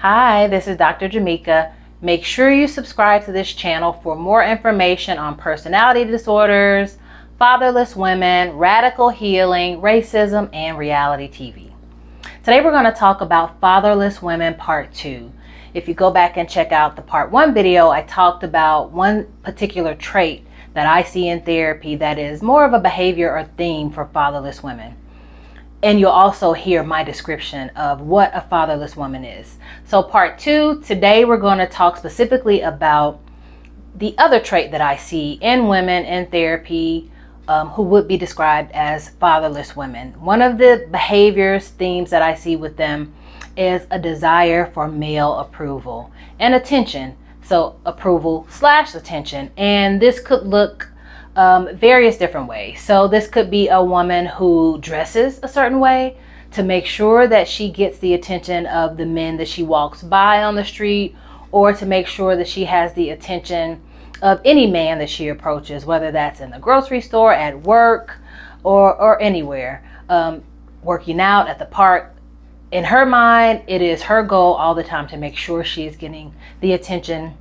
Hi, this is Dr. Jamaica. Make sure you subscribe to this channel for more information on personality disorders, fatherless women, radical healing, racism, and reality TV. Today we're going to talk about fatherless women part 2. If you go back and check out the part 1 video, I talked about one particular trait that I see in therapy that is more of a behavior or theme for fatherless women. And you'll also hear my description of what a fatherless woman is. So part 2, today we're going to talk specifically about the other trait that I see in women in therapy who would be described as fatherless women. One of the behaviors, themes that I see with them is a desire for male approval and attention. So approval / attention. And this could look various different ways. So this could be a woman who dresses a certain way to make sure that she gets the attention of the men that she walks by on the street, or to make sure that she has the attention of any man that she approaches, whether that's in the grocery store, at work, or anywhere, working out at the park. In her mind, it is her goal all the time to make sure she's getting the attention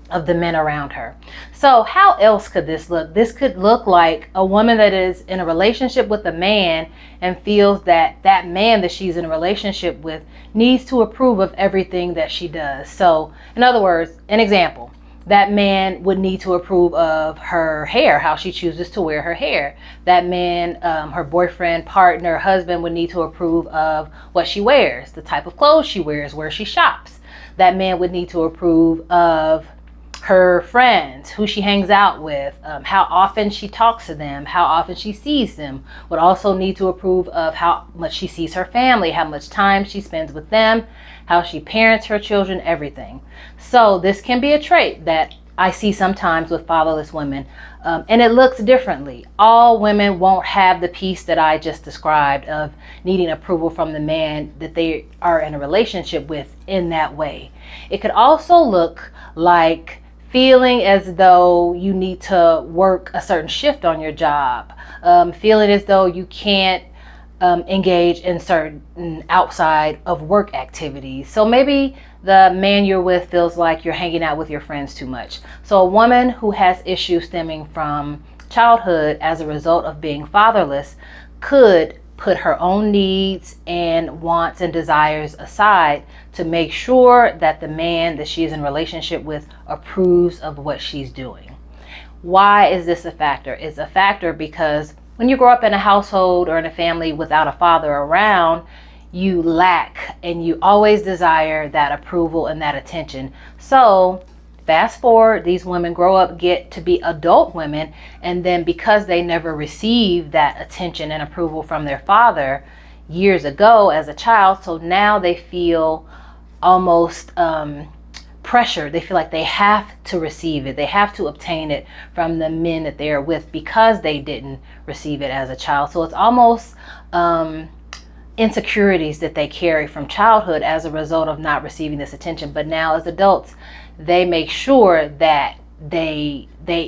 of the men around her. So how else could this look? This could look like a woman that is in a relationship with a man and feels that that man that she's in a relationship with needs to approve of everything that she does. So in other words, an example, that man would need to approve of her hair, how she chooses to wear her hair. That man, her boyfriend, partner, husband would need to approve of what she wears, the type of clothes she wears, where she shops. That man would need to approve of her friends, who she hangs out with, how often she talks to them, how often she sees them. Would also need to approve of how much she sees her family, how much time she spends with them, how she parents her children, everything. So this can be a trait that I see sometimes with fatherless women, and it looks differently. All women won't have the piece that I just described of needing approval from the man that they are in a relationship with in that way. It could also look like feeling as though you need to work a certain shift on your job, feeling as though you can't engage in certain outside of work activities. So maybe the man you're with feels like you're hanging out with your friends too much. So a woman who has issues stemming from childhood as a result of being fatherless could put her own needs and wants and desires aside to make sure that the man that she's in relationship with approves of what she's doing. Why is this a factor? It's a factor because when you grow up in a household or in a family without a father around, you lack and you always desire that approval and that attention. So fast forward, these women grow up, get to be adult women, and then because they never received that attention and approval from their father years ago as a child, so now they feel almost pressure. They feel like they have to receive it. They have to obtain it from the men that they're with because they didn't receive it as a child. So it's almost insecurities that they carry from childhood as a result of not receiving this attention. But now as adults, they make sure that they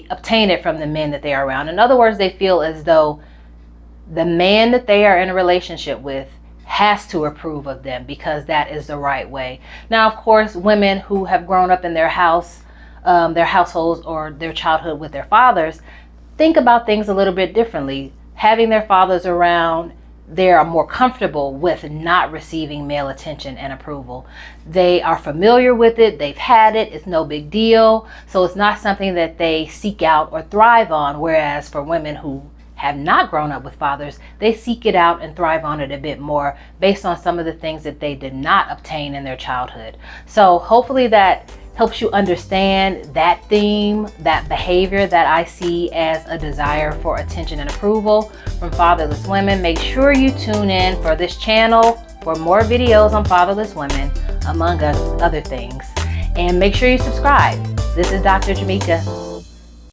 obtain it from the men that they are around. In other words, they feel as though the man that they are in a relationship with has to approve of them because that is the right way. Now, of course, women who have grown up in their households or their childhood with their fathers think about things a little bit differently. Having their fathers around, they are more comfortable with not receiving male attention and approval. They are familiar with it. They've had it. It's no big deal. So it's not something that they seek out or thrive on. Whereas for women who have not grown up with fathers, they seek it out and thrive on it a bit more based on some of the things that they did not obtain in their childhood. So hopefully that helps you understand that theme, that behavior that I see as a desire for attention and approval from fatherless women. Make sure you tune in for this channel for more videos on fatherless women, among other things. And make sure you subscribe. This is Dr. Jamaica.